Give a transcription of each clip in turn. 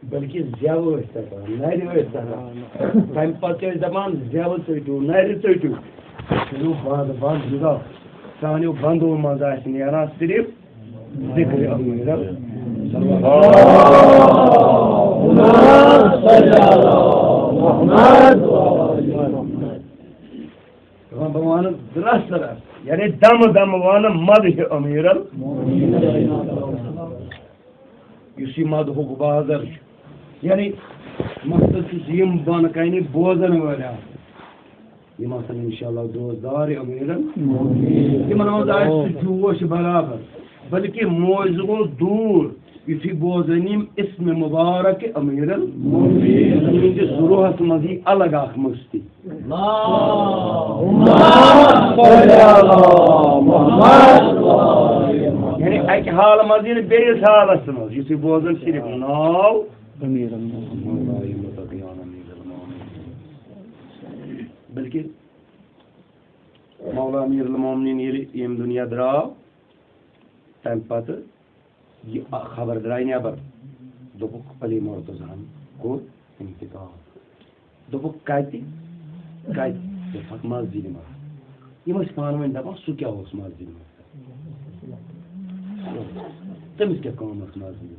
बल्कि ज़्याव नर तम पे दपान ज़्याव चटू नर चटू बंद बंद जुदा सानो बंदो मज नान सिर्फ जिक्र अमीर भगवान रस रस यानी दम दम वन मद अमीर इसी मदहुक बाजर यानी मकसद यम बन कन बोजन वाल यम इंशाल्लाह दोस्तदार अमीरन यमन जोश बराबर बल्कि मौज गो दूर युथी बोजनीम इसम मुबारक अमीरन जुरूहस मजी अलग आख मस्ती यानी अक हाल मजी बेस हालस मज युथी बोजन सिर्फ नाव अमीरन बल्कि मौला अमीर मोमिनीन यम दुनिया द्राव तम पत यह खबर द्राय नबर दोपुक अली मुर्तज़ान को इंतकाल दोपुक कत मस्जिद मज यम पान वन दपान सह क्या मस्जिद मज तमिस क्या काम मस्जिद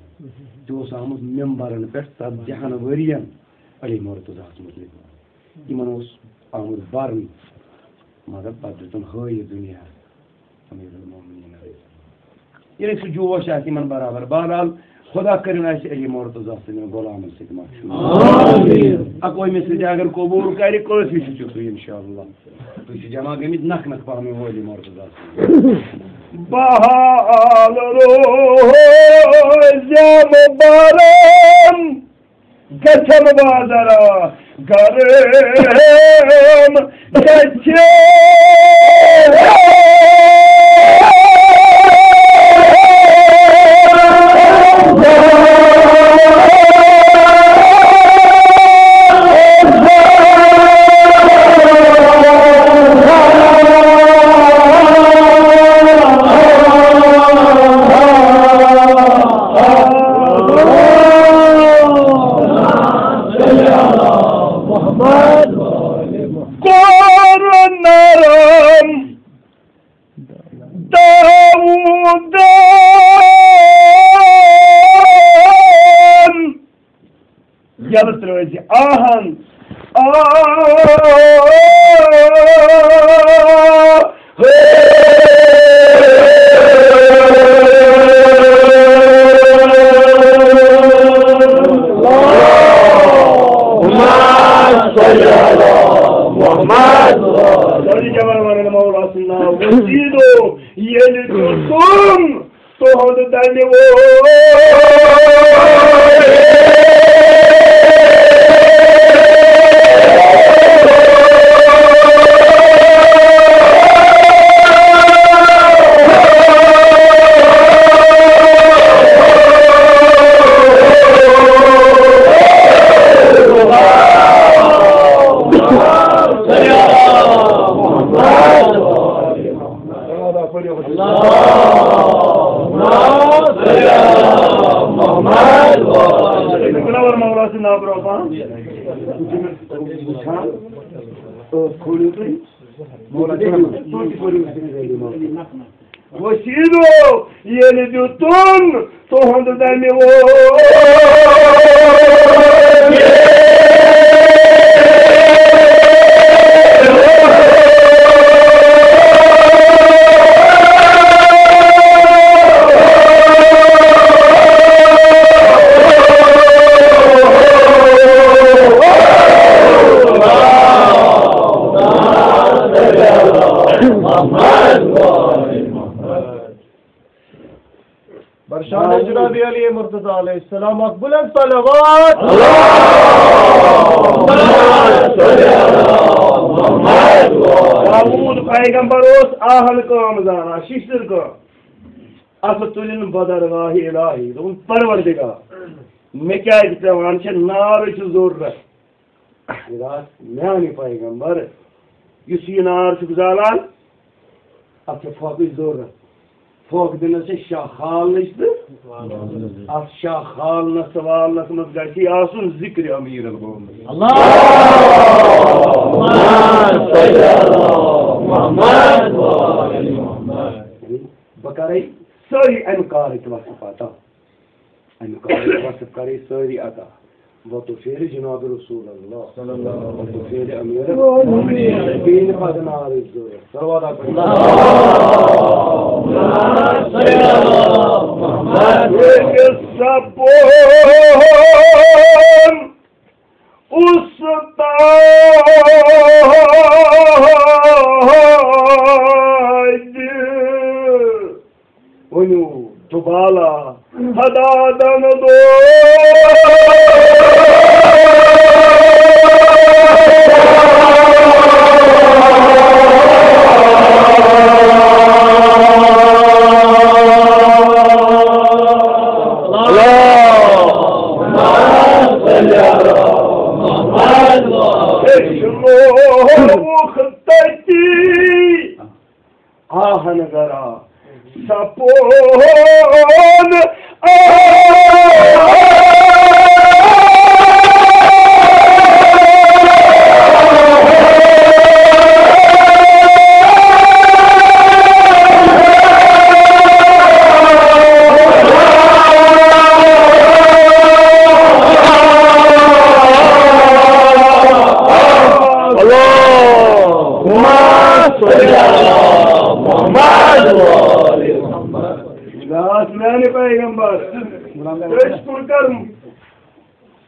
तह आमुत मेम्बरन पे 17 वरियन अली मुर्तज़ास मुतलिक यमन आमुत बर्न मगर पे दुन हयित दुनिया अमीरुल मोमिनीन ये सह जोश इन बराबर बहरहाल खुदा करिन अली मुर्तज़ा सदन गुलाम अकवमी सद अगर कबूल कर इंशाअल्लाह तुम जमा गमित नख नख पान वो अली मुर्तज़ा बहाल रोज़ मुबारक गचम बाजरा गरम गचे Yalnız rozi ahan Vocido, e ele deu turno, torrando da meu सलाम बुलंद सलावत दाऊद पैगंबर आहल काम जाना शिशर को असतुलिन बदरगाह इलाही दोन परवरदिगार मे क्या पेवान नार जरूरत म्यान पैगंबर इस नार जालान अत फोक जरूरत फोक दिन से शाखाल अत शाखाल सवाल मज गि आसन जिक्र अमीर बह कर सारी अम कार वसफ अता अम कार वसफ कर सारी अता वो तो फिर जनाब रसूल अल्लाह वो तो फिर अमीर been पदनार सरवादा सपोन Ustad Tubala, hadadan do. Ahanagara sapon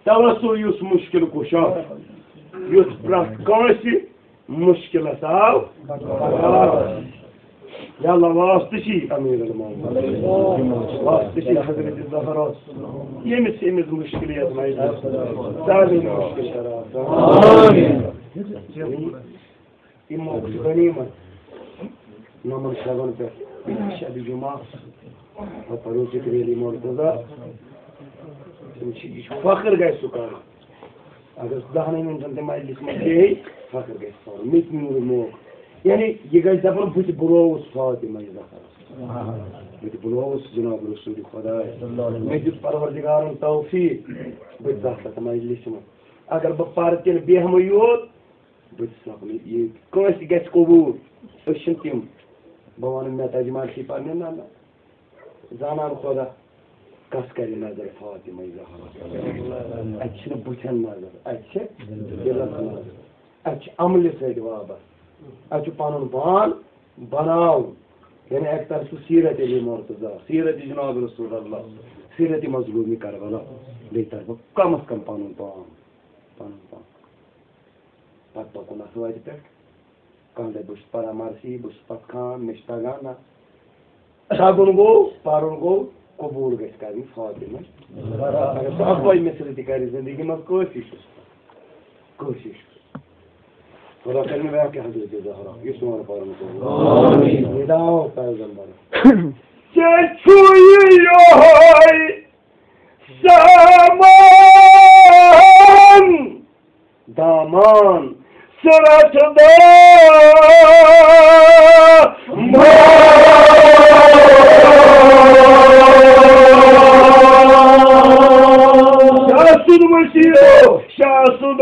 Tavassul yus mushkil kusha, yus prast kansi mushkil asav. Yalla vastışı Amir el-Mu'minin. Vastışı Hazreti Zahra. Yemisimiz mushkili yazmayız. Salim mushkil şaraf. Amin. İmam Ganimet. Namaz şaban pe. Şadi Cuma. Paparozi kreli mortada. Fakir gay sukar. Agar dahne min jante majlis majlis fakir gay sukar. Mitmur mo. Yani ye gay zapar buti burovus Fatima Zahra. Buti burovus Cenab Resul Khuda. Mecid Parvardigarun tawfiq. Buti Zahra majlis mo. Agar bapar ken behmayot. Buti sapni ye kosi gay kubur. Öşintim. Babanın metajmal siparne na. Zanan Khuda. Kaskari nazar Fatima Zahra. Açını bıçan nazar. Açı dilan nazar. Aç amel seydi baba. Açı panun ban banav. Yani ektar su siret-i Murtaza, siret-i Cenab-ı Resulullah, siret-i mazlumi Karbala. Beytar bu kam az kam panun ban. Panun ban. Pat bakuna suaydı pek. Kande bus para marsi, bus patkan, meştagana. Şagun go, parun go. कबूल गए इसका भी फातिमा अगर सब कोई मिस्र दिखाई जिंदगी में कोशिश थोड़ा करने में क्या हजरत ज़हरा ये सुमार पारन को आमीन निदाओ पैगंबर से छुइयो है सामान दामान सरत दो Şahsud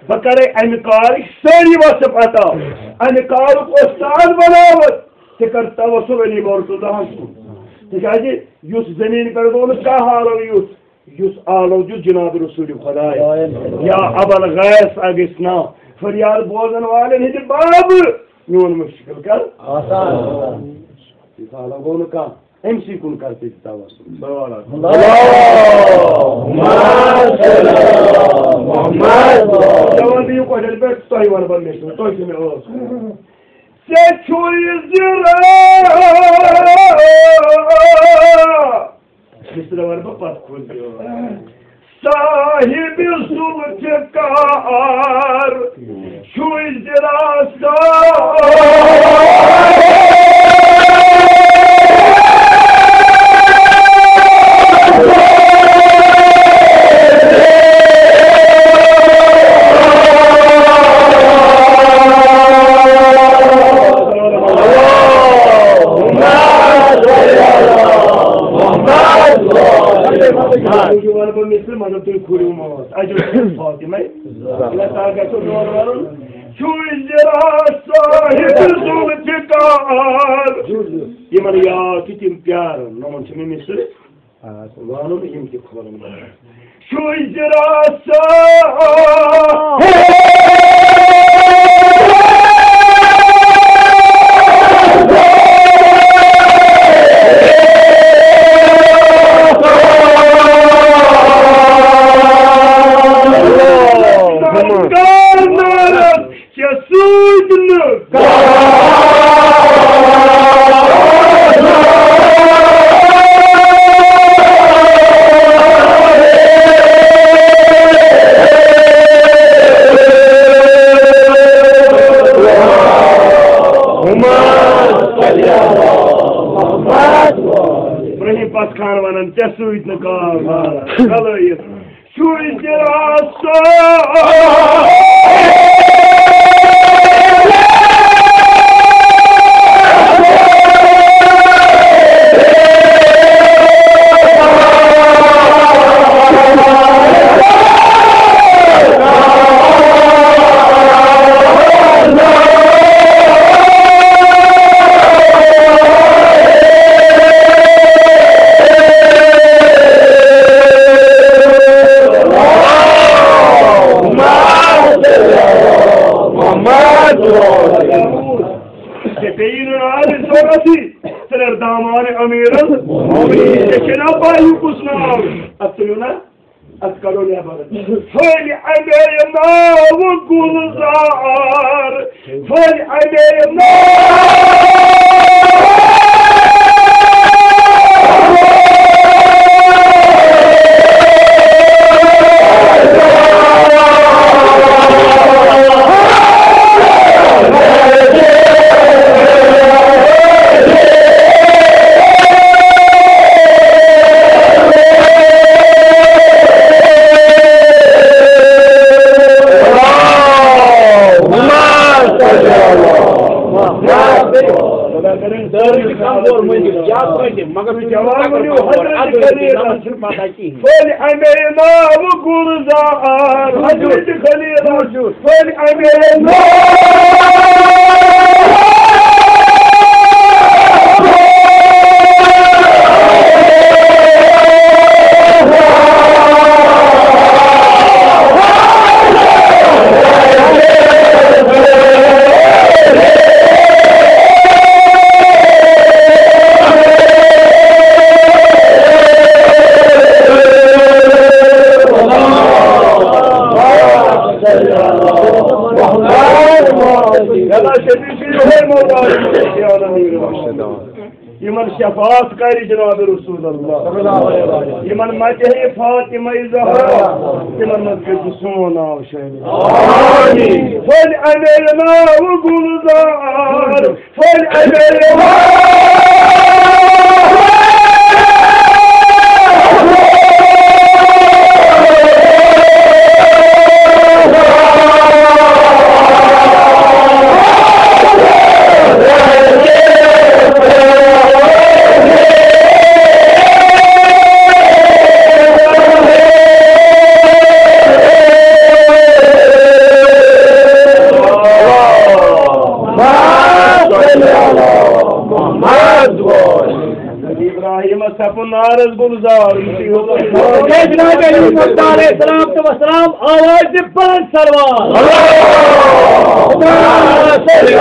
Bakare ankar sari vasıf ata. Ankar'ı ustad बनावत. Tekrar tavassul Ali Murtaza. Tekrar yüz zemin पर onu kaharo yüz alo yüz Cenab-ı Resul Khuda. Ya abal gais agisna. Feryal bozan vale ne bab. Yol müşkil kar. Asan. İsala onu ka. MC kun करते tavassul. Allahumma salli Muhammad. Jawan diyor ko elbet toy var banneşin. Toy kimi o. Se çuyuzira. Misra var bak pat diyor. Sahibi sulçkar. Çuyuzira sa. sahip zulfikar. Yemar ya kitim pyar. Naman çimi misri. Vanun yemki kullanım. Şu icrası. Karavanın tesuyitli kavga, kalayız. Şu icrası. Damane amirul Şekena bayu kusnav Aslına Askalon yapar Fali aleyna ve gulzar Fali aleyna şefaat gayri Cenab-ı Resulullah. İman macehi Fatıma-i Zahra. İman macehi sona şöyle. Amin. Fel emelna ve gulzar. Fel emelna. sapın narız gulzar. Sayyidina Peygamber aleyhissalatu vesselam avazı pan sarvar. Allahümme salli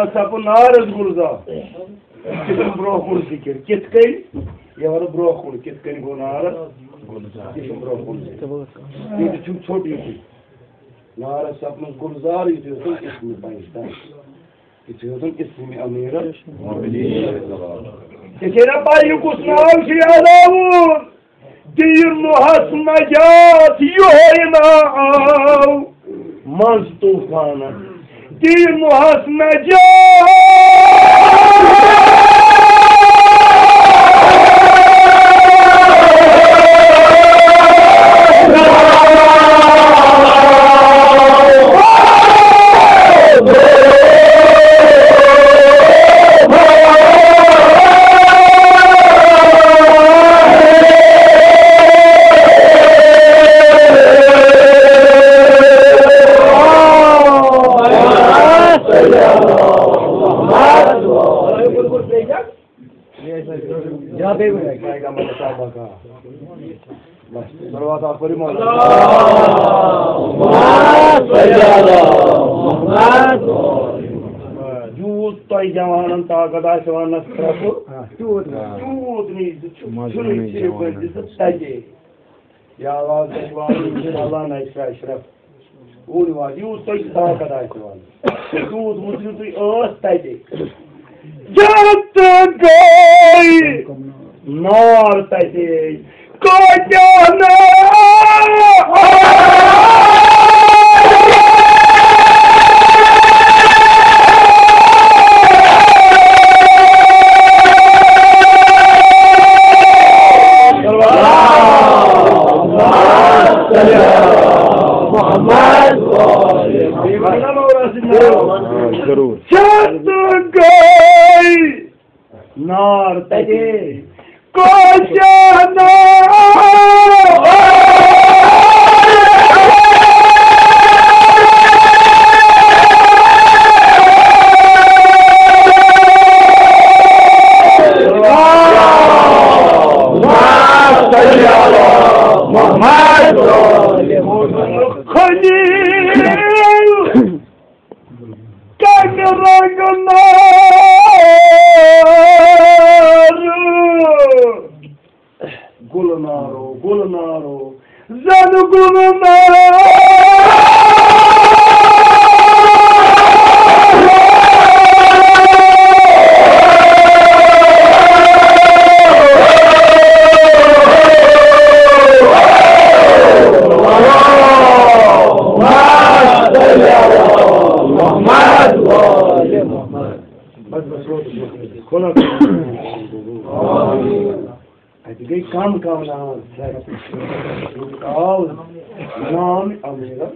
ala sapın narız gulzar. Kisim brohul zikir. Kitkay yavar brohul kitkay gunar kisim brohul zikir. ये çok छोटी थी नारा sapın gulzar diyorsun ismi Pakistan. Diyorsun ismi Amira. Tekera bayu kusnav şiyalavun. Diyurluhas Najat yoyna av Maz tufana Diyurluhas Jut toy javanan takat aşıvan nasrafu jut ni ya Allah Allah'ın işraf ul var jut toy takat aşıvan jut mutluluğu östaydı Jat gay nar taydı kocana जरूर गई नार तजे कोशाना Gulnaro, Zanu Gulnaro. Kam naam amira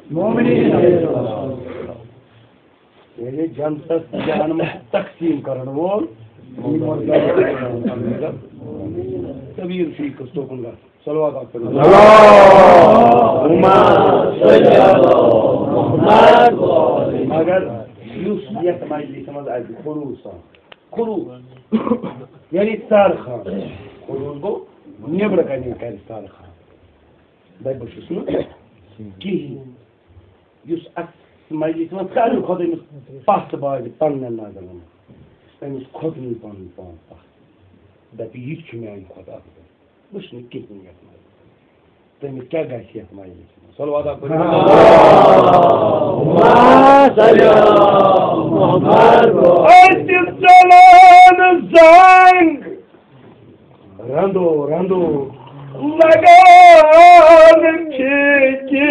ये जनता ज्ञान में तकसीम करने वोल कबीर फी कस्तो कुंगा सलवात आप करो अगर यूस ये समाजी समझ आए खुरूस यानी सार खान खुरूस को नेबर करने का सार खान भाई बशुस्नु की use Majlis man sarı kodumuz pastı bağlı pannen nazarım. Temiz kodumuz pan. Da bir hiç kimyayı kodu. Bu şimdi kesin yapmayız. Temiz kergaş yapmayız. Salavat akbar. Muhammad. Aleyhisselam zang. Rando. Lagan çeki.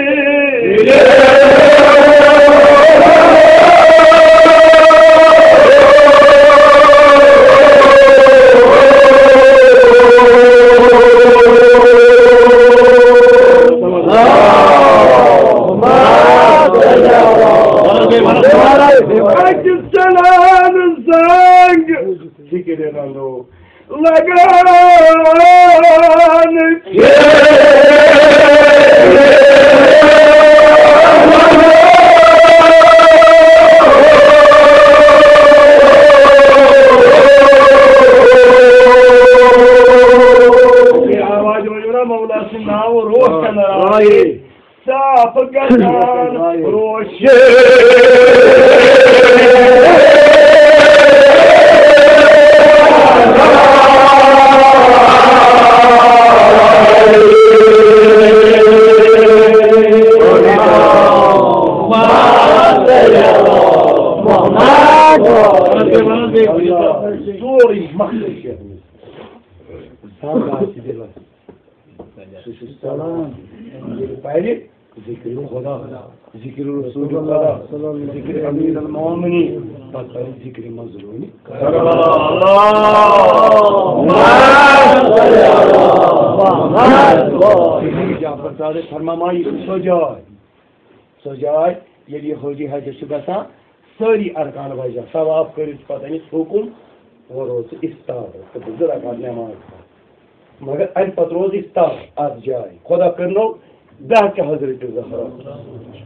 पहले जिक्र खुदा, जिक्र रसूल खुदा, जिक्र अमीर अल-मोमिनी, पहले जिक्र मज़लूमी। जाफर साहब फरमामाई सजाए ये होजी हज गसा सारी अरकान वजह सवाब कर पता हुकुम वो रोज इफ्तार तो बुजुर्ग नमाज मगर अल पत रोज इफ्तार अत जाए खुदा करनो दह के हजरत ज़हरा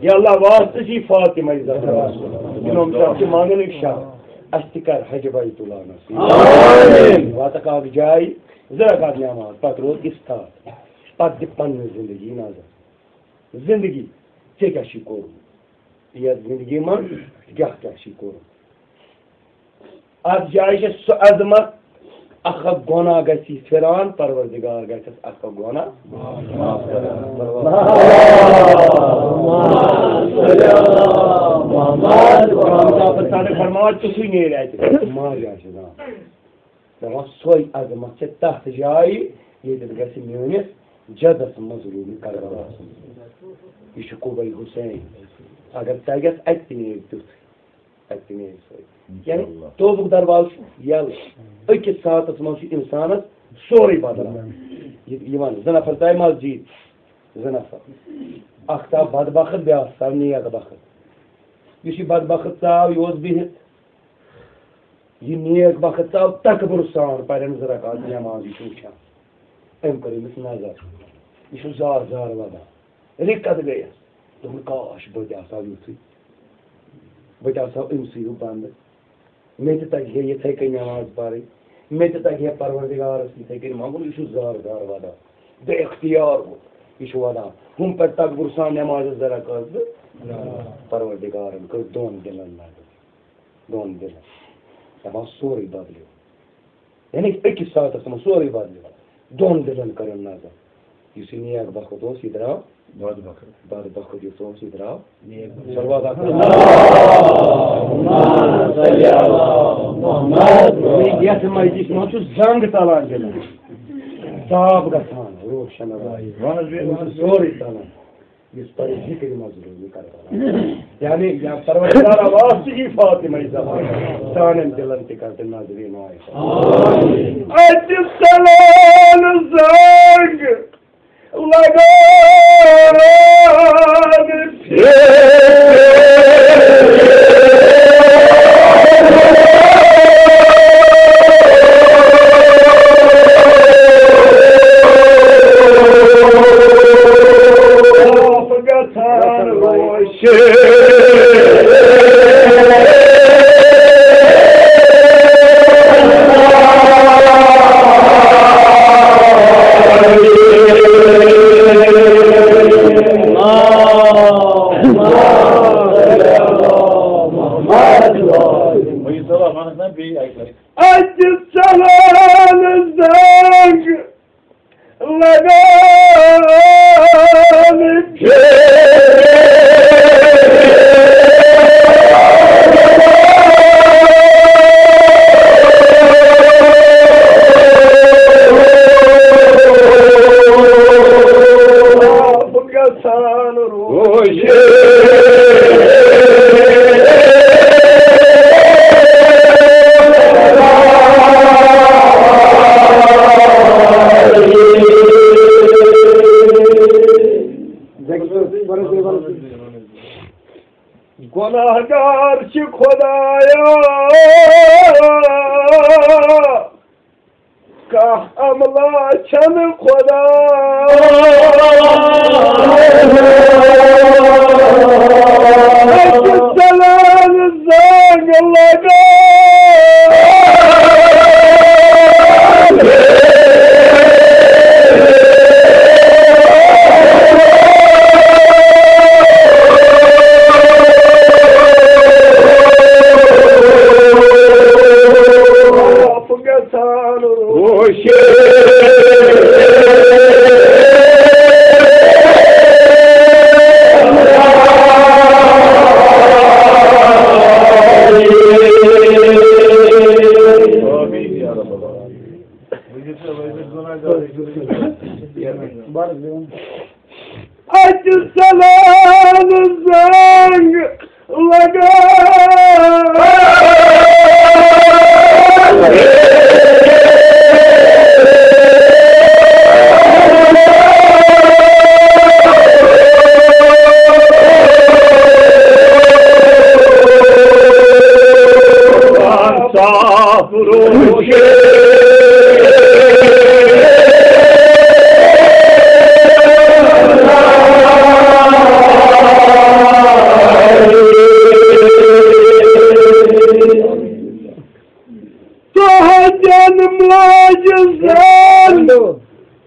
या अल्लाह वास्ते सी फातिमा ज़हरा इनम से मांगन शाह अस्तिकर हज बैतुल्लाह नसीब आमीन वात का जाए ज़रा नमाज पत रोज इफ्तार पत पन जिंदगी नाज़र जिंदगी चे क्या कोर या जिंदगी मन क्या कोर अत जाए सह अजमत अख गुनाह गसी फिरान परवरदिगार गस अख गुनाह फरमात तुसी नहीं रहते मार जाए सोई अजमत से तहत जाए ये गस मेनिस जदस मजलूमी करबला यह कुबई हुसैन अगर तगस अतने यानी तोबुक दरवाज यल अकिस सातस मज इंसानस सोरे बदलान ज नफर तय मस्जिद ज नफर अख बदबखत ब्या सव नेक बखत यह बदबखत चाव यह बिहित यह नेक बखत चाव तकबर सान पर्यन ज रकात नमाज यह वुचान अम कर नजर यह जार जार वदान रिकत गयस दोन काश बह युथी बह अमसी बंद मे तगे ये कन नमाज पढ़ मे तगे परवरदिगारस ये कन मंगुन यह जार जार वदान बे इख्तियार गो यह वदान हम पे तकबर सान नमाज जरा कर परवरदिगारन कर दोन दिलन दोन दिलन दपान सोरे बदलो यानी अकिस सातस मज सोरे बदलो दोन दिलन कर नजर इस नेक बखत यह द्राव बद बखत यह द्राव यथ मस्जिद मज जंग चलान दिलन साफ गसान रोशन सोरे चलान इस पर जिक्र मजलूमी करवाना यानी या परवरदिगार वास्ते ही फातिमा ज़हरा सानन दिलन ते करते नाज़रीन आए आमिन सलाम ज़ंग लगा गुनाहगार खुदाया का अमला छन खुदा सलाम ज़ंग लगा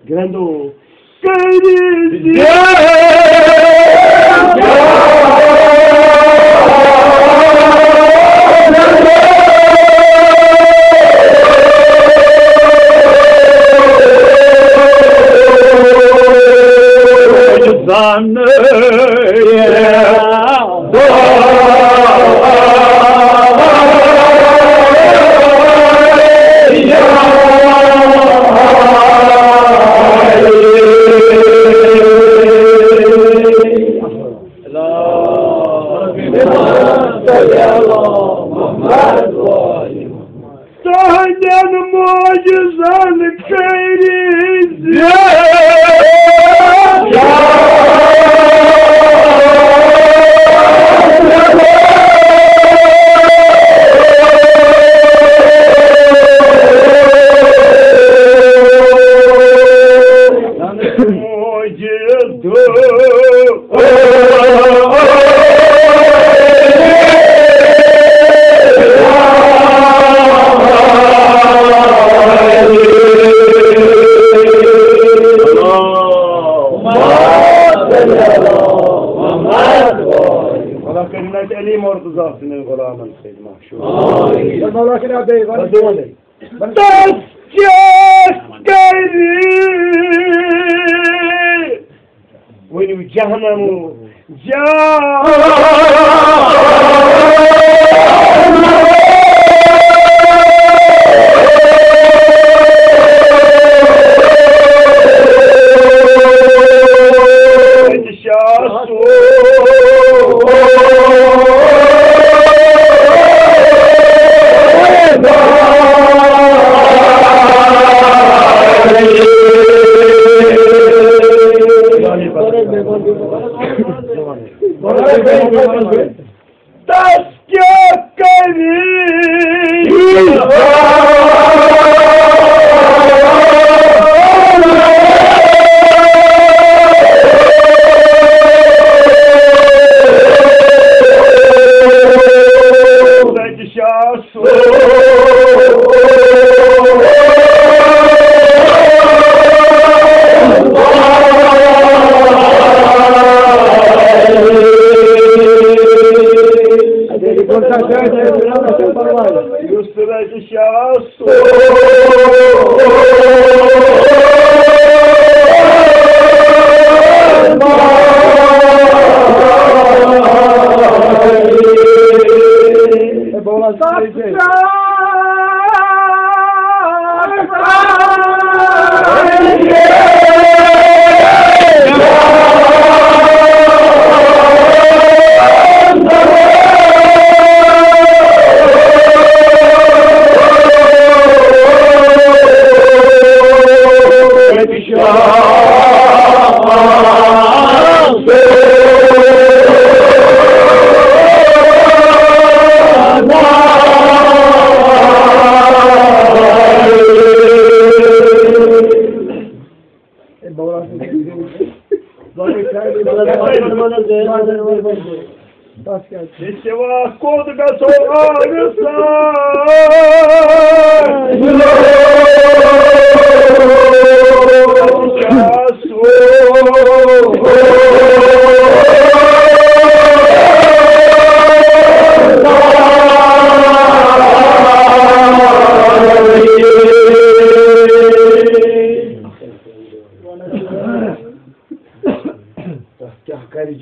Grando.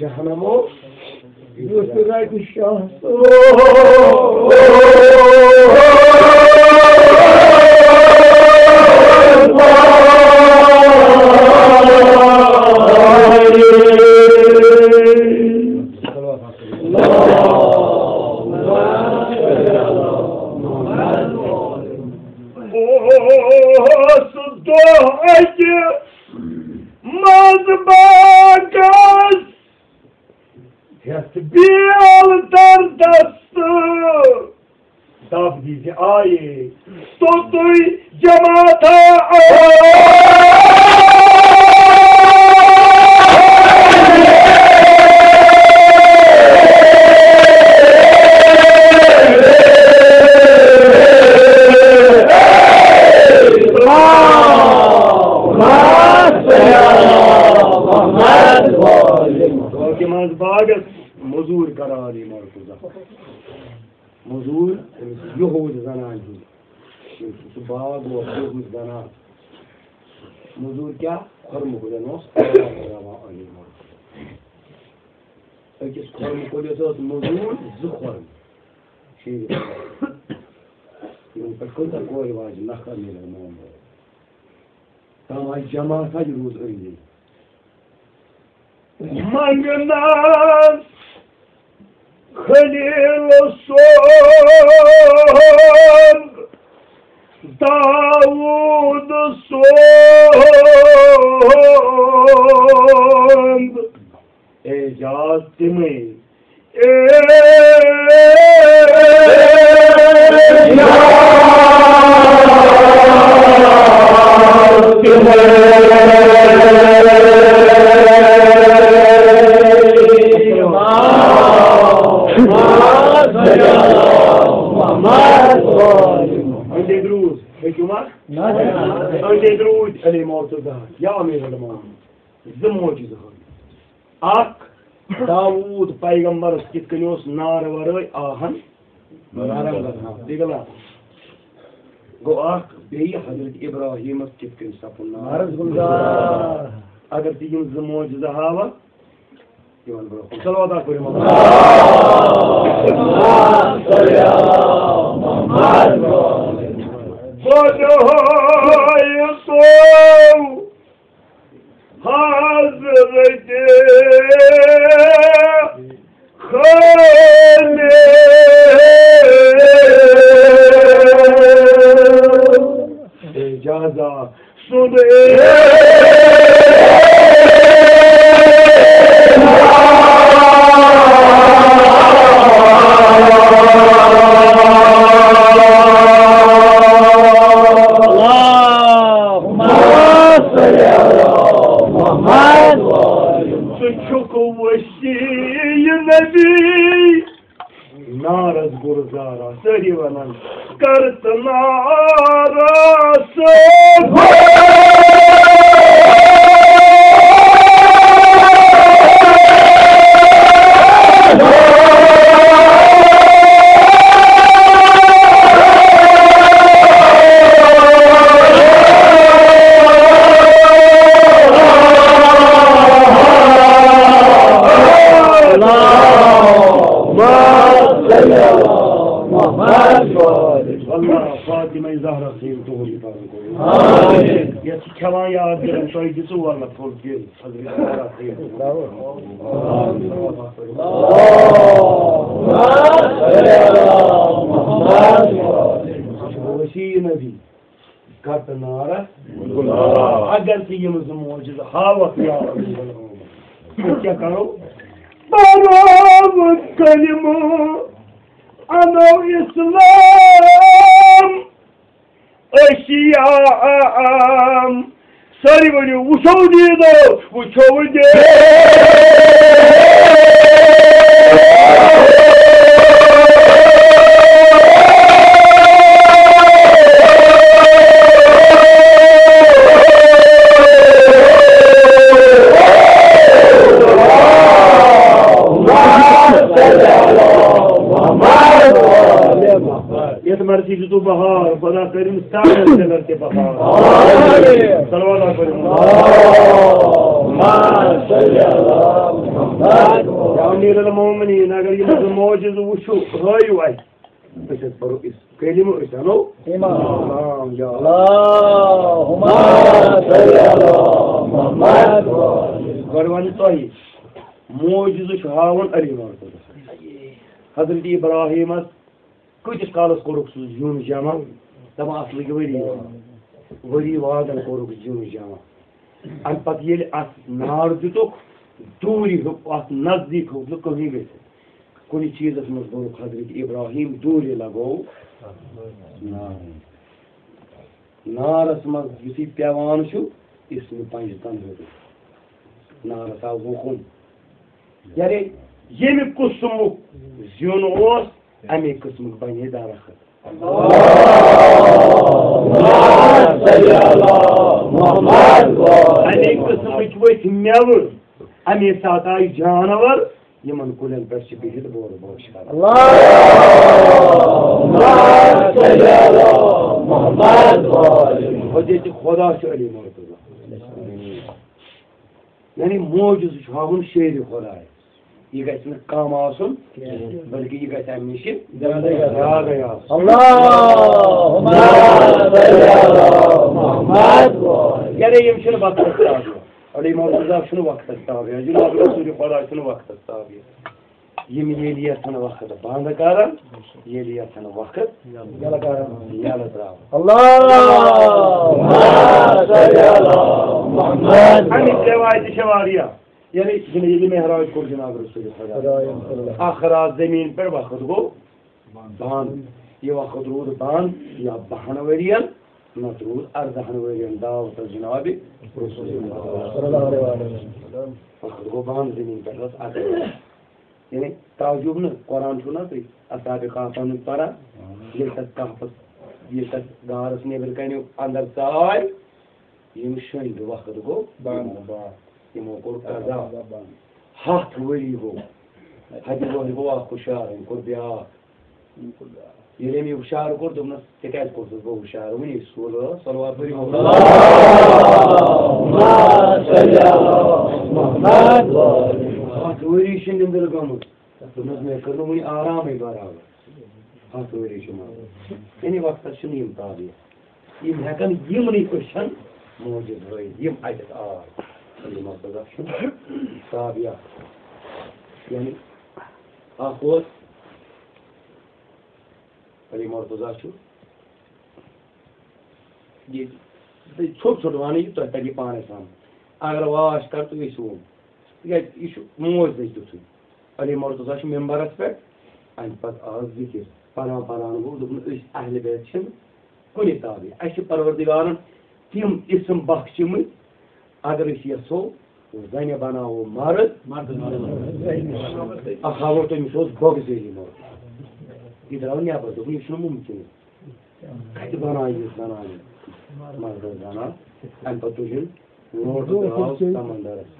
Jahanamu, derdası dab dizi aye Totuy cemaata Muzur karari marfuza. Muzur, yuhud zanan hi. Subag wa yuhud zanan. Muzur kya? Kharm kudanos. Öküz kharm kudasos muzur zukharm. Şey. Yung pagkunta ko ay waj nakha nila mo. Tamay cemaat hadi ruz öyle. Manganas Halil son Davud son Ecazimi Önce Drud Ali Mortuza, ya Amir al-Mu'min, zımmocuzu. Ak, Davud Peygamber gitkiyoruz nar varı ahan, digala. Go ak, beyi Hazreti İbrahim gitkin sapun nar. Agar tiyun zımmocuzu hava, divan bro. Salavat koyayım Allah. Vadayısov Hazreti Halil İcaza Sude Naraz gurzara serivanan kartna arası Fatıma-i Zahra sevdiğim gibi. Amin. Ya çıkalan yağdırın saygısı varla korkuyor. Hazreti Zahra sevdiğim. Bravo. Amin. Vasiyi Nebi. Kartınara. Agar siyimizin mucize. Hava kıyağımız. क्या करो बराबर कलिमो अनो İslam eşyam sarı böyle uçağı diye de uçağı diye मर्जी की तो बहार खुदा करीम सारे से लड़के बहार सलवात करीम या अमीर al-Mu'minin अगर ये मौजूद वुशु राय वाई बस पर इस कलिमा इसनो इमाम या अल्लाहुम्मा सल्ली अला मुहम्मद गरवानी तोही मौजूद शहावन अली मारतो हजरत Ibrahim Kıçış kalas koruksuz yum jama, tamam aslı gibi veri vadan koruk yum jama. Anpat yeli as nar tutuk, duri as nazdik huklu kami gese. कुछ चीज मज बोल हजरत इब्राहिम दूर लगो नारस मज युथी पेवान इसमें पंज तन नारस आव हुकुम यानी ये कुसुम जुन अमे किस्म बने दरखत अमे किस्म वथ मेव अमे सात आय जानवर यमन कुलन पे बिहित बोर बोश खुदा अली मुर्तजा यानी मोजूज हावन शेर खुदा यह गि कम आसन बल्कि यह गि अमे नश यानी यम वक्त अली मुर्तजा वक्त ताबिया जनाब रसूल खुदा वक्त ताबिया यम यथन वक्त बंद कर यथन वक्त यल त्रा अमित रिवायत वारिया यानी ये मेहराज को जनाब रसूल खुदा आखरात जमीन पर वक्त गो बंद ये वक्त रूद बंद या 12 वरियन नत रूद 18 वरियन दावत जनाब रसूल वक्त गो बंद जमीन पर यानी ताजुब न कुरान छो ना तुम असाब कहफन परा ये गारस नबर कनो अंदर चाय यम शंद वक्त गो यमो कोर कजा 7 वरी गो हज गो खुशार कोर ब्या ये मे हुशार कोर तुम क्या गो हुशार वही सोल सलवार परी 7 वरी शंदर गमुत मे कर वही आराम बराबर 7 वरी यानी वक्त ताबिया यम हेकन यमन क्वेश्चन मौजूद यम अत ताबिया यानी अली मुर्तजा ये छोट छोट वन तुम तक पाने साम अगर वाश कर तो यह सोम यह मोज दुथ अली मुर्तजा मेम्बरस पे अमे पे आज जिक्र परान गो अहल बैत कुन ताबे अस परवरदिगारन तम इसम बख्शम अगर यसो जन बनावो मर्द हावो तमिस बगजरी मर्द यह द्राव नबर दोप यह मुमकिन कत बनाए जनाने मर्द जना अमे पे तुलिन लोट द्राव समंदरस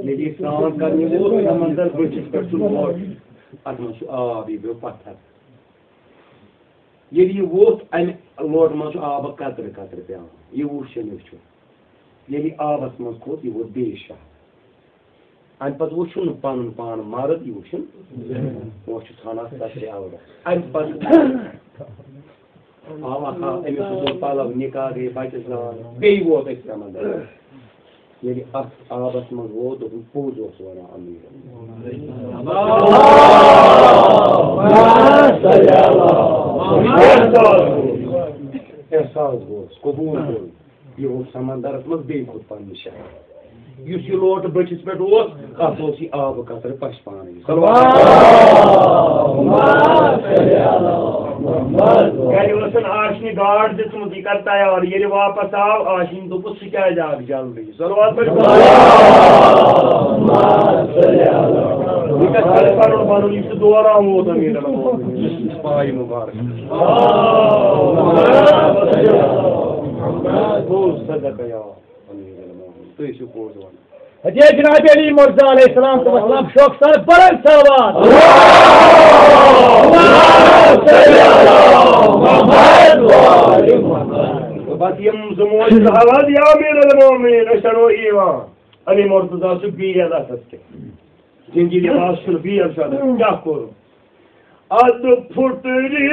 ये स्नान करने वो समंदर बचिस पे लोट अत मज आब यह गो पत्थर ये वोत अमे लोट मज आब कतर कतर पे यह वुश ये आबस मज खोत यह वोत बेशा अमे पे वो पन पान मर्द यह वुशन वो थाना सत्य आवड़ अमे पे अमिस पलव निकाह गई बचस बे वोत समंदर ये आबस मज वो पोज वन अमीर एहसास गोस कबूल गो यह समंदरस मज बे खुद पन शहर यह लोट बचिस पे अत आब कतर पश पान गर आशनि गाड़ दिखमुत यह कर तैयार ये वापस आव आशिन दोपस सह क्या जल रही सलवात पन यह दोरान वोत अमीर पाय मुबारक जनाब अली मुर्तजा अलैहिस्सलाम तो वसलाम शौक सर बुलंद सलवात बस यम जमोज हवाद या अमीरुल मोमिनीन अशरो ईवान अली मुर्तजा सु बीएल असके जिंदगी लिबास सु बीएल शाद क्या करो अद फुटरी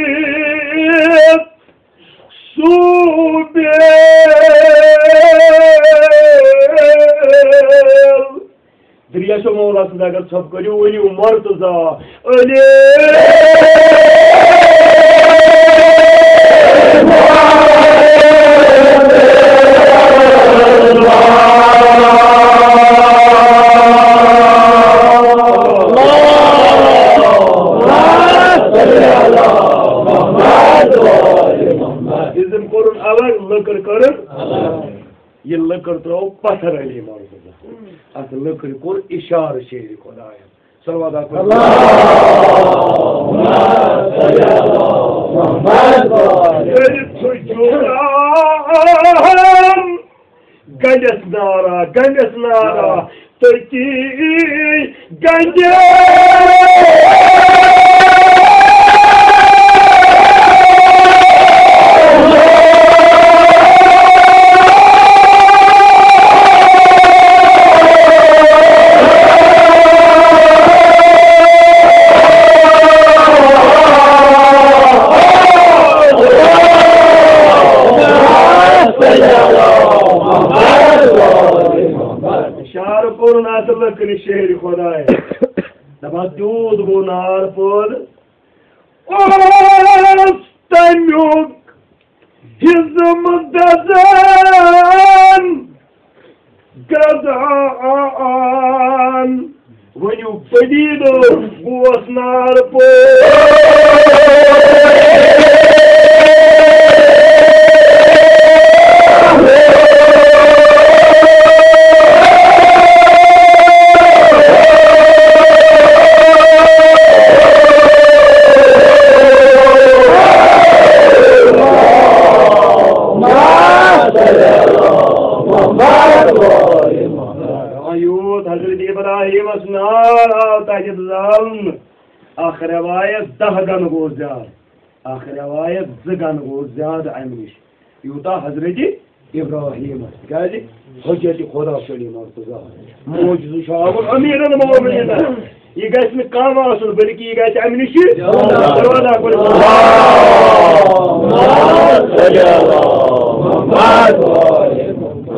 सूबे दरिया शो मौला से अगर सब करो वही मुर्तजा अली पत्थर अली मौजूद अत लकड़ कोर इशार शेर खुदाया सलवात गंडस नारा तुर्की गंजे लकड़ी शेर खुदाए दबा दूध गो नार पर तमुक हिज़्म दज़न गज़ान वनु पदीद गोस नार पर आखिर रवायत 10 गन गो ज्यादा आखिर रवायत 2 गन गो ज्यादा अमि नश यूता हजरत इब्राहिम क्या हजरत खुदा शली मर्तजा मौजूद शाह अमीर मोमिन यह गस कम आसन बल्कि यह गस अमि नश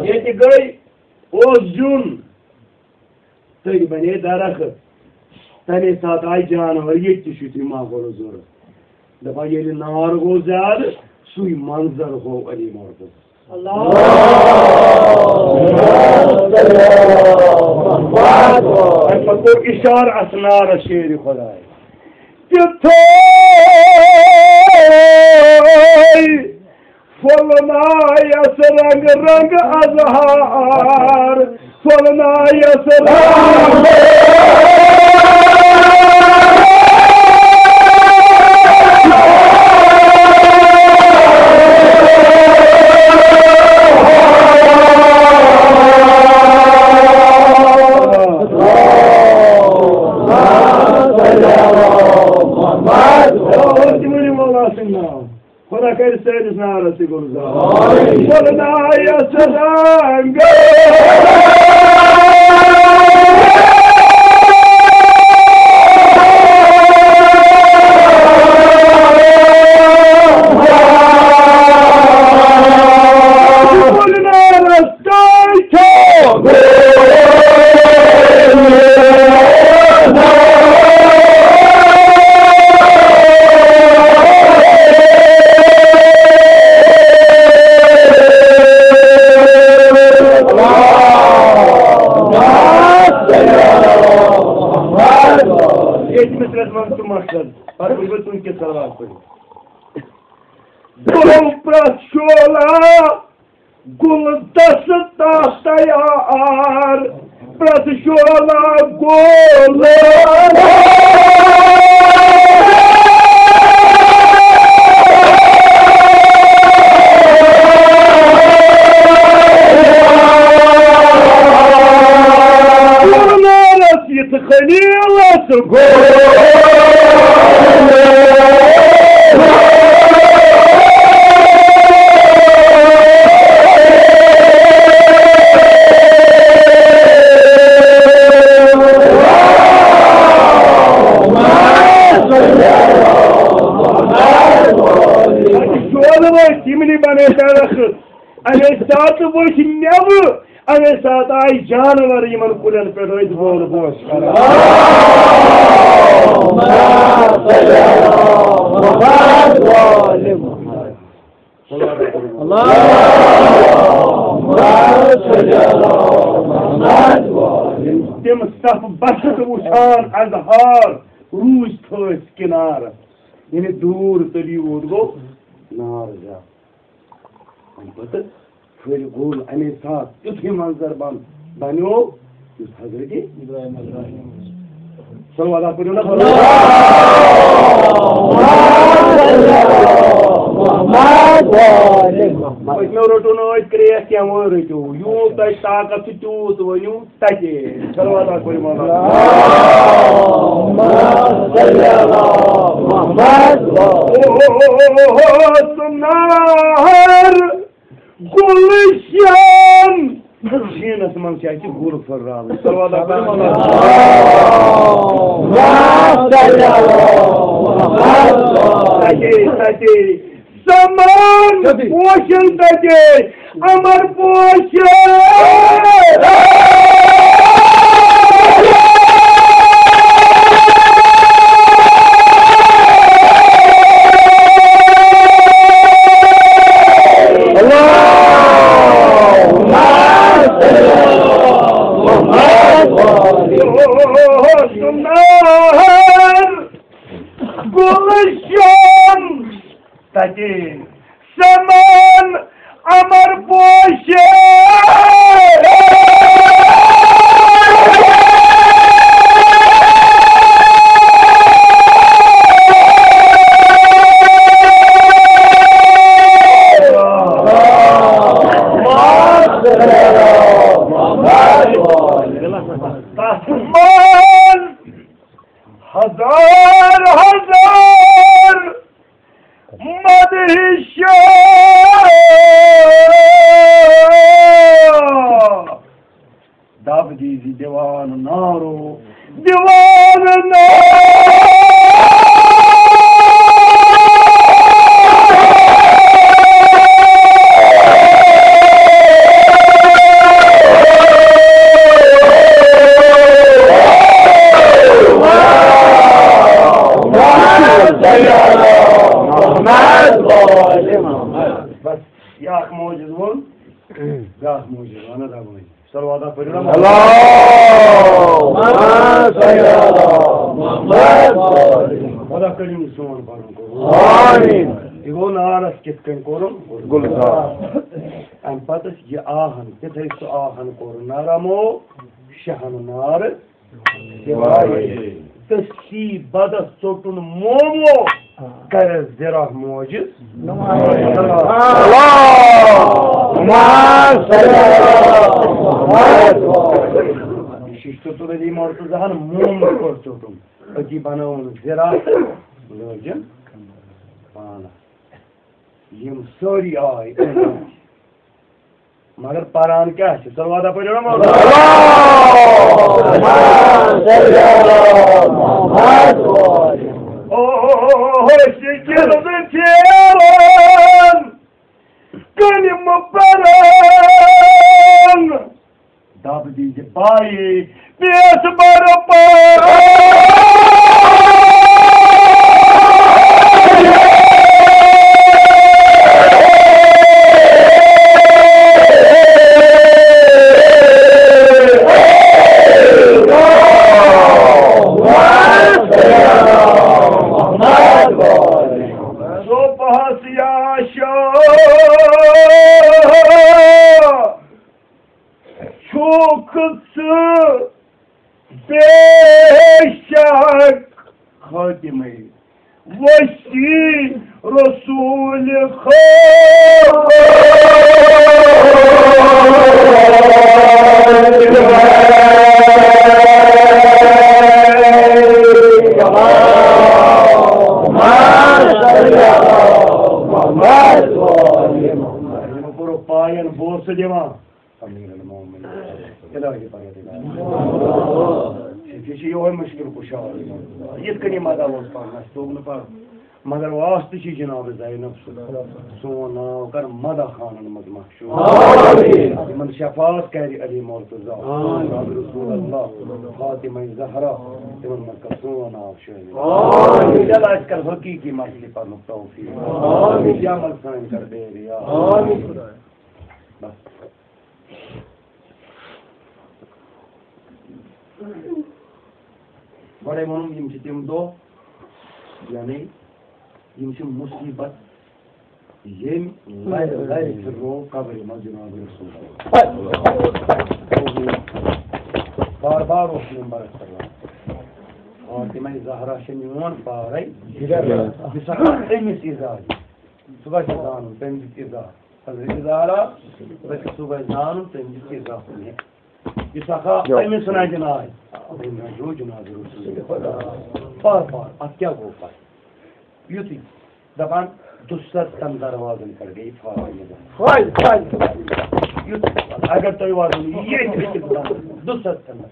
ये गई जुन तक बने दरख्त तमे साथ आई जानवर ये माहौल जरूरत दपा ये नार गो ज्यादा सुई मंजर हो अली मर्द इशार असनार शेर खुदाए फलनायस रंग रंग अजहार फलनायस रंग खुदा कर सैनिस नार से गुलजार गुलदस्ता तैयार प्रशोला गोल खलील अमे सात वुच नब अमे सात आई जानवर इन कुलन पे बोल बोस तम सफ बसत वुचान अजहार रूज थस किनार यानी दूर तली वोत गो नार जा खल गोल अमे साथ युथी मंजर बनो हजरत इब्राहिम सल्लल्लाहु अलैहि वसल्लम रोटू नत क्रेस क्या वो रटू यूत ताकत तूत वनु तटे सल्लल्लाहु अलैहि वसल्लम गुलशन शीनस मन से गुल फर्राव तटे समान पोषण तटे अमर पोषण गुलशन तटे समान अमर पोषण हजार हजार मदहिशा दब दीजी दीवान नारो दीवान बस याक मौजूद बोल गास मौजूद आना था बोल सलवादा परिणाम खुदा करीम सोन पारों को आमीन इगो नारस कितकन कोरम गुलसा अम पतस ये आहन किथे सो आहन कोर नारामो शहन नार दिवाई तसी बदस सोटुन मोमो कर जरा मौजूद शिष्ट तो दी मोर्तु जहान मोम कोर सोटुन अजी बनावन जरा लोजन पाना यम सोरी आय मगर पारान क्या है सलवादा पढ़ो ना ओ शिकिर बेचेवन कनिम परन दाब दीजिए पाए पेस बर बेशक खातिमे वसी रसूल पायन बोस देवा यो मुश्किल कुशार ये मदा मगर वास्त जनाब ज़ैनब सोन नाव कर मदा खानन मज मशहूर शफात कर अली मुर्तज़ा रसूल अल्लाह फातिमा ज़हरा तिमन मक्का सोन नाव शामिल जला कर हकीकी मसले पर तौफीक आमीन या मल सान कर दे या आमीन बस बड़े मन यम तिम दो यानी यम मुसीबत Yem lay ro kabri Janabi Rasulullah. Bar olsun baraklar. Fatıma-i Zahra şeniyon baray. Bisakar emis izah. Subah zanun temizlik izah. Hazreti Zahra ve subah zanun temizlik izah. Bisakar emis sunaycınay. Benjo Janabi Rasulullah. Par atya go par. Yuti. Daban दूसरा तंदर वादन कर गई file अगर तो ये दूसरा तंदर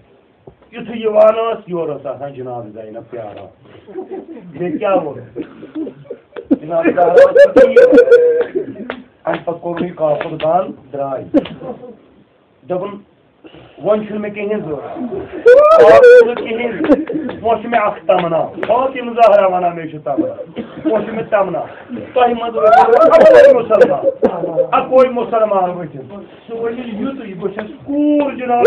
युद्ध युवानों योरस आसान जनाब जाइना प्यारा ये क्या हो जनाब दारा अनपकोरी का खुदान द्राई जब वन शुरू में कहीं जोर और कहीं मौसम में आख्ता मना बहुत ही मुजाहरा मना में शुता मना मौसम में तमना तो ही मुसलमान अब कोई मुसलमान बचे सोनी यूं तो ये बचे स्कूल जनाब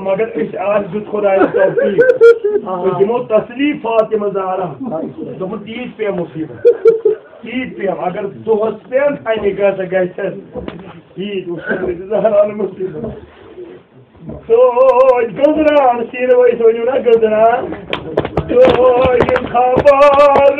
मगर इस आज खुदा दिमो तसलीफ फातिमा ज़हरा दोम तीज पे मुसीबत तीज पे अगर दोहस पे थाने गस गस तीज ज़हरा मुसीबत तो गुजरान सिर वही सोचो ना गुजरान तो ये खबर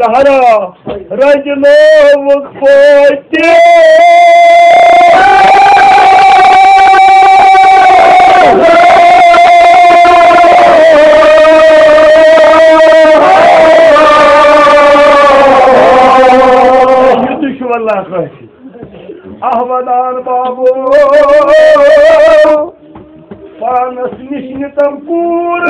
Zahra rajlo vukhote yutu şuvallah khashi ahvadan babu panas nishnitam kur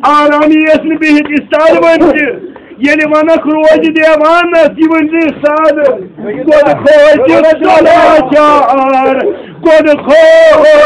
Araniyesini bir hiç istedim önce. Yeni bana kruvaci diye bana nasibinci istedim. Kodu koycu salakar. Kodu koycu.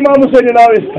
İmamı söyleyin abi.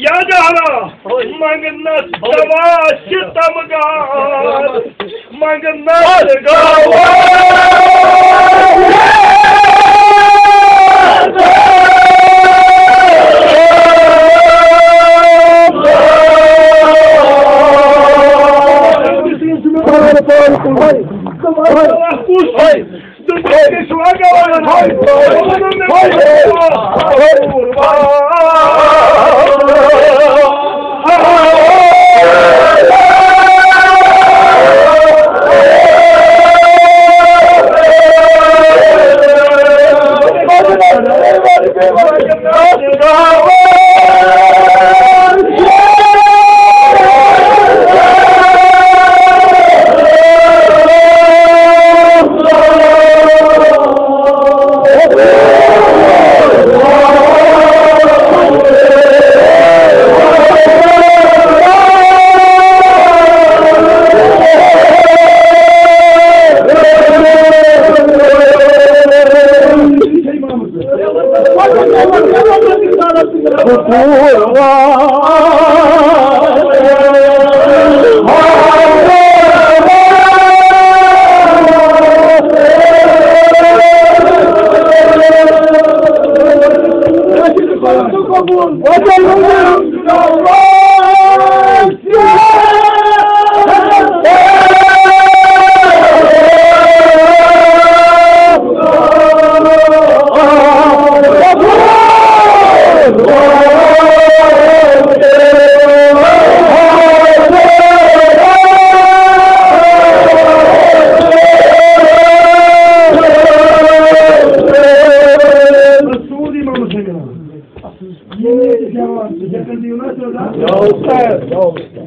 याद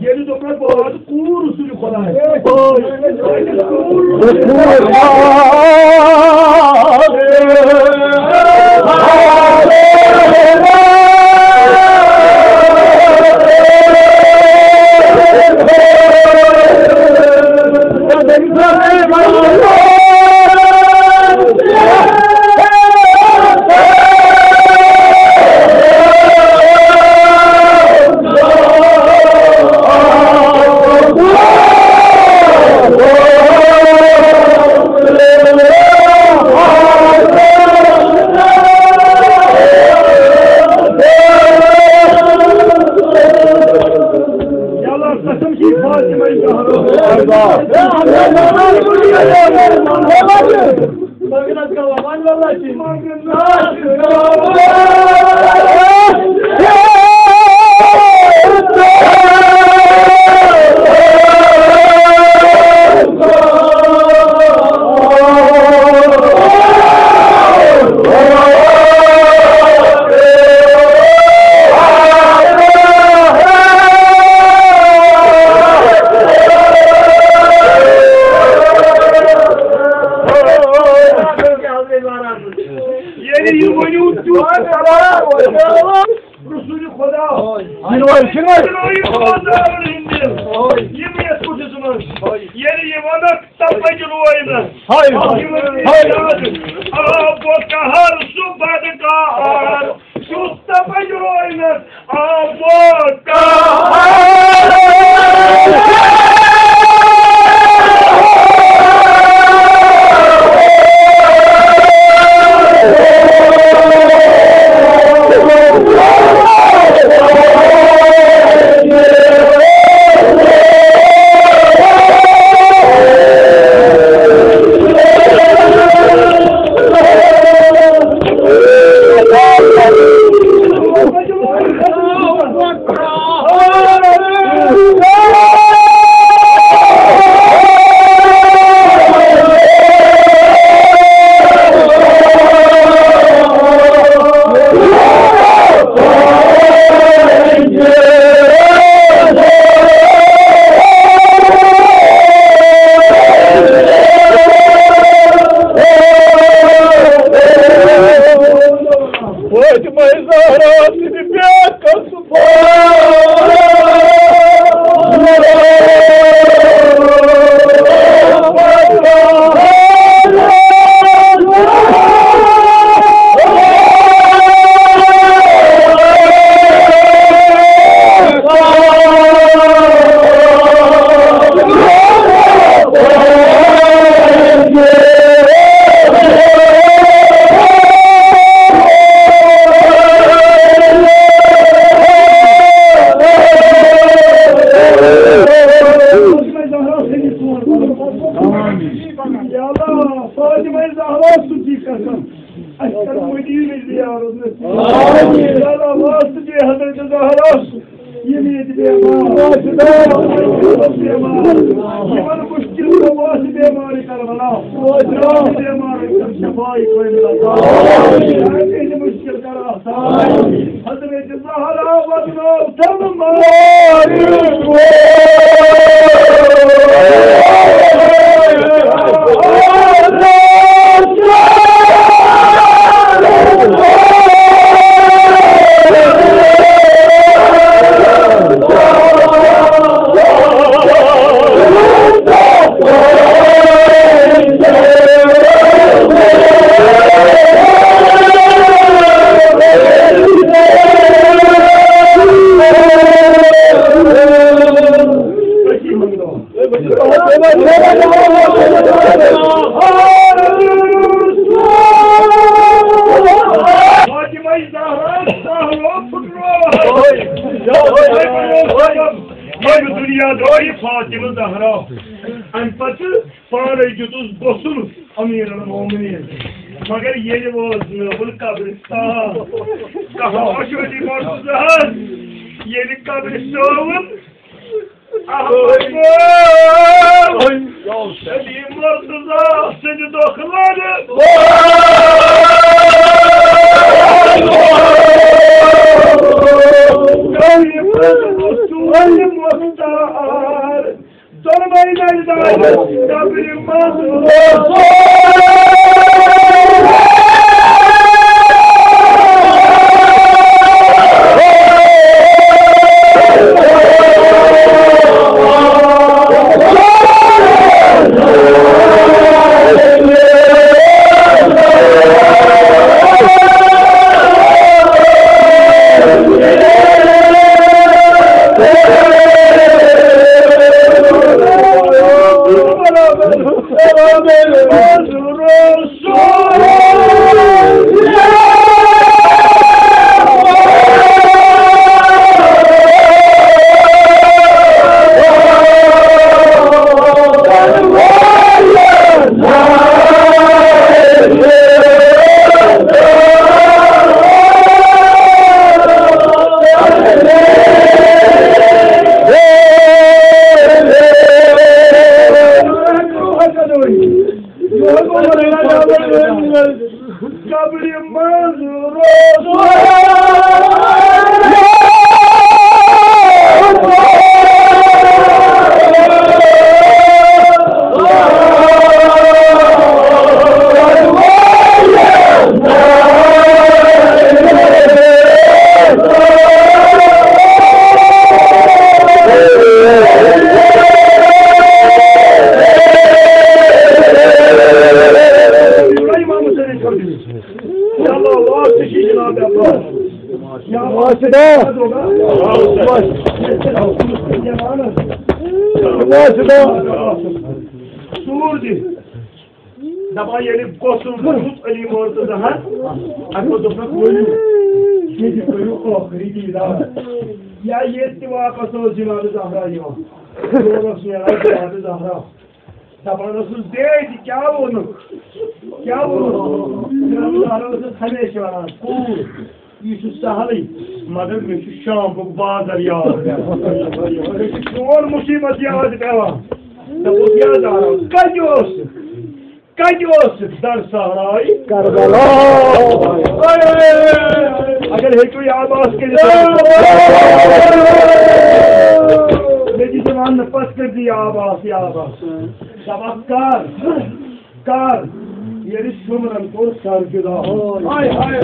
Geri toprak bağladı, kuğur usulü kolay. Ya Allah, Fatıma-i Zahra suci kasam. Aşkar Medine diyarı nasip. Ya Allah, vasıcı Hazreti Zahra. Yemin edeyim. Yemin müşkil kavası bemari karvala. Bemari kar şefai koyla. Herkese müşkil kara. Hazreti Zahra vadına tamam. Fatıma Zahra. Empatı fare cüdüz bosun Amirul Muminin. Magar yeni bozdu bu kabristan. Kafa şöyle borsuzlar. Yeni kabristan. Ahmet. Ya senin borsuzlar seni dokumadı. Benim muhtar, sormayın elden, kabrim mazlum. Surdi. Daba yeni kosul tut Ali ortada ha. Ako dopna koyu. Şimdi koyu o kredi da. Ya yetti vakası o Cenab-ı Zahra ya. Doğrusu ya Cenab-ı Zahra. Daba nasıl değdi क्या onu? क्या onu? Cenab-ı Zahra nasıl hane şaran. Kur. Yusuf Sahali. Mother में शाम को बाजार याद है और मुसीबत याद पेवा तब वो याद आ रहा कजोस दर सहराई करबला अगर है कोई आवाज के मेरी जवान ने पस कर दी आवाज सबकार कार ये सुमरन को सर गिरा हाय हाय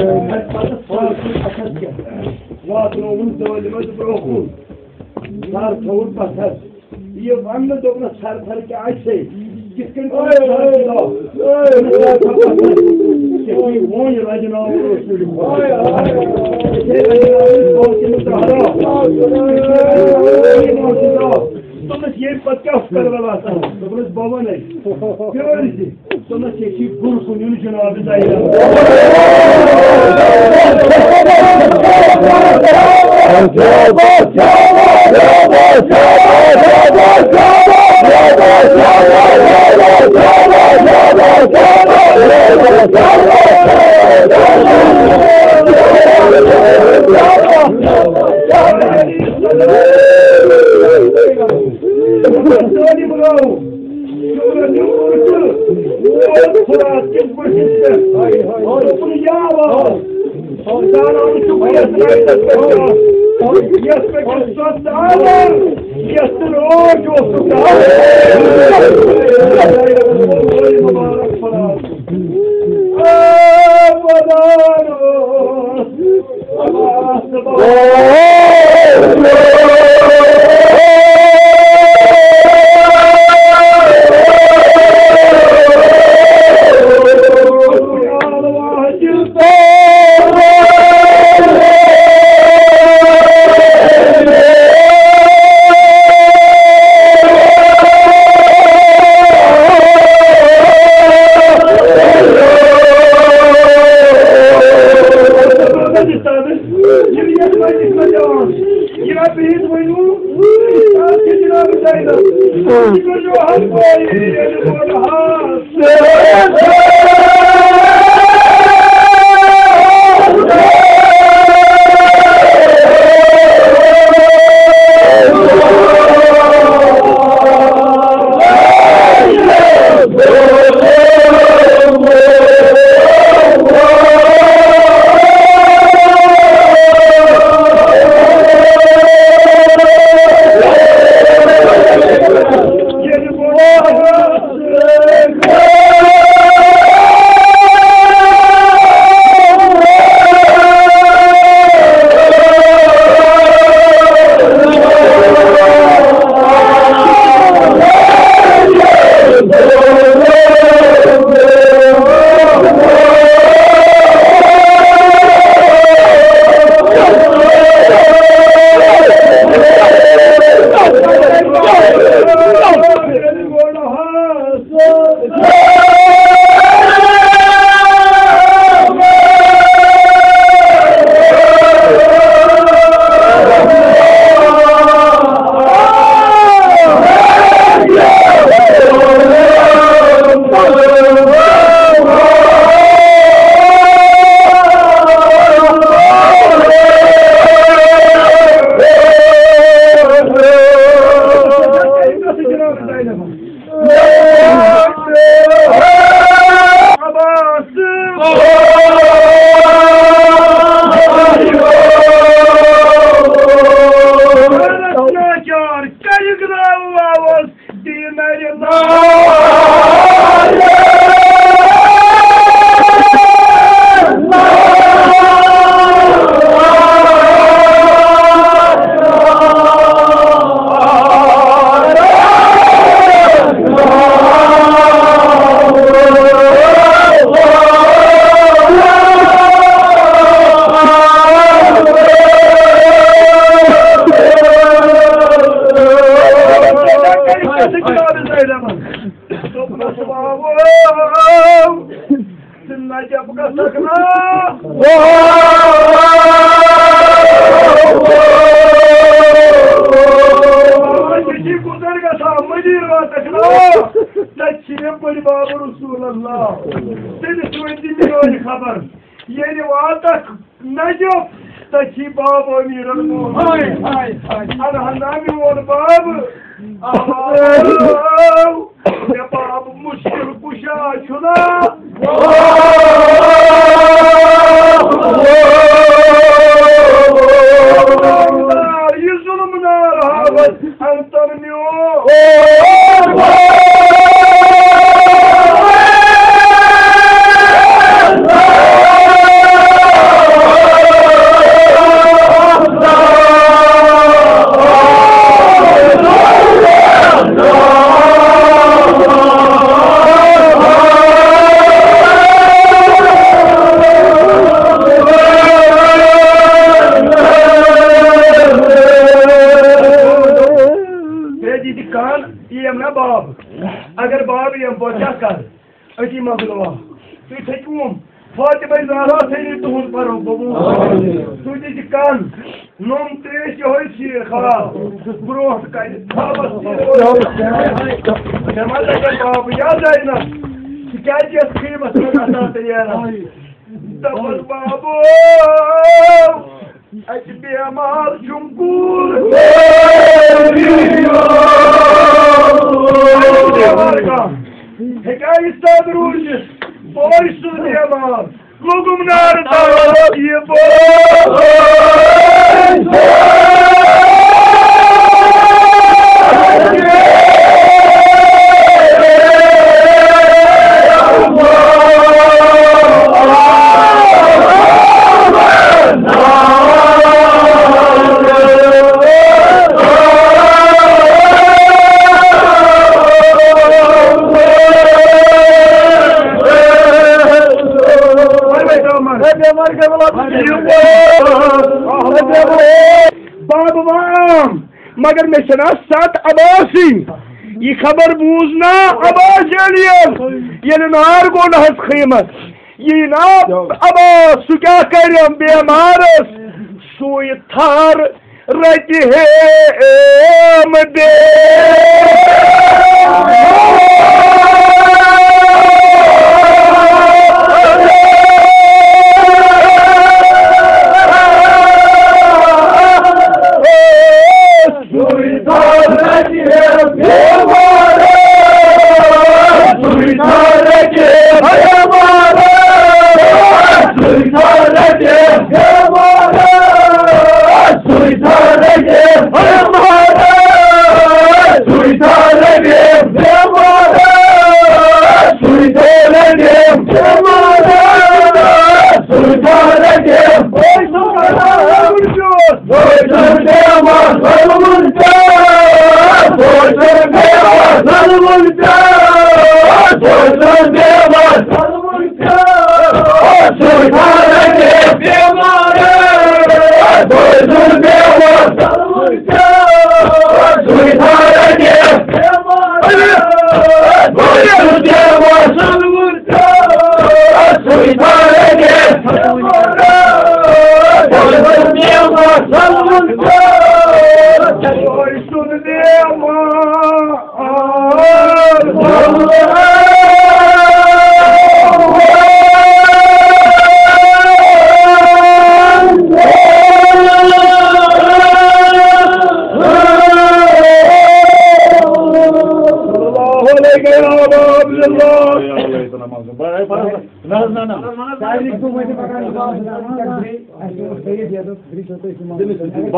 वाद नो उन दौलत ब्रोखू सर थोड़ पत्थर ये वन में तो अपना सर भर के आज से किसके को सर गिरा कि वो ये राजना हाय हाय ये राजना को कि मुतारा तो मैं ये पक्का कर रहा था तो बस बाबा नहीं क्यों नहीं तो मैं चेकी गुरु को न्यू जनाब दाई Fatıma Zahra seni tuhul paro babu. Tuji kan nom treş hoysi khala. Bro kay thabas. Jamada kan babu ya zaina. Şikayet ya kıymet sana teyara. Double babu. Acbi amal çumkur. Hikaye sadrucu. Boysu diyemem. Lugum nerede? मगर मैं शना सात अबासी ये खबर बूझना अबास ये नार गो नहस खीमत ये ना अबास सु क्या करम बेमारस सुई थार रति है दे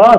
Bas,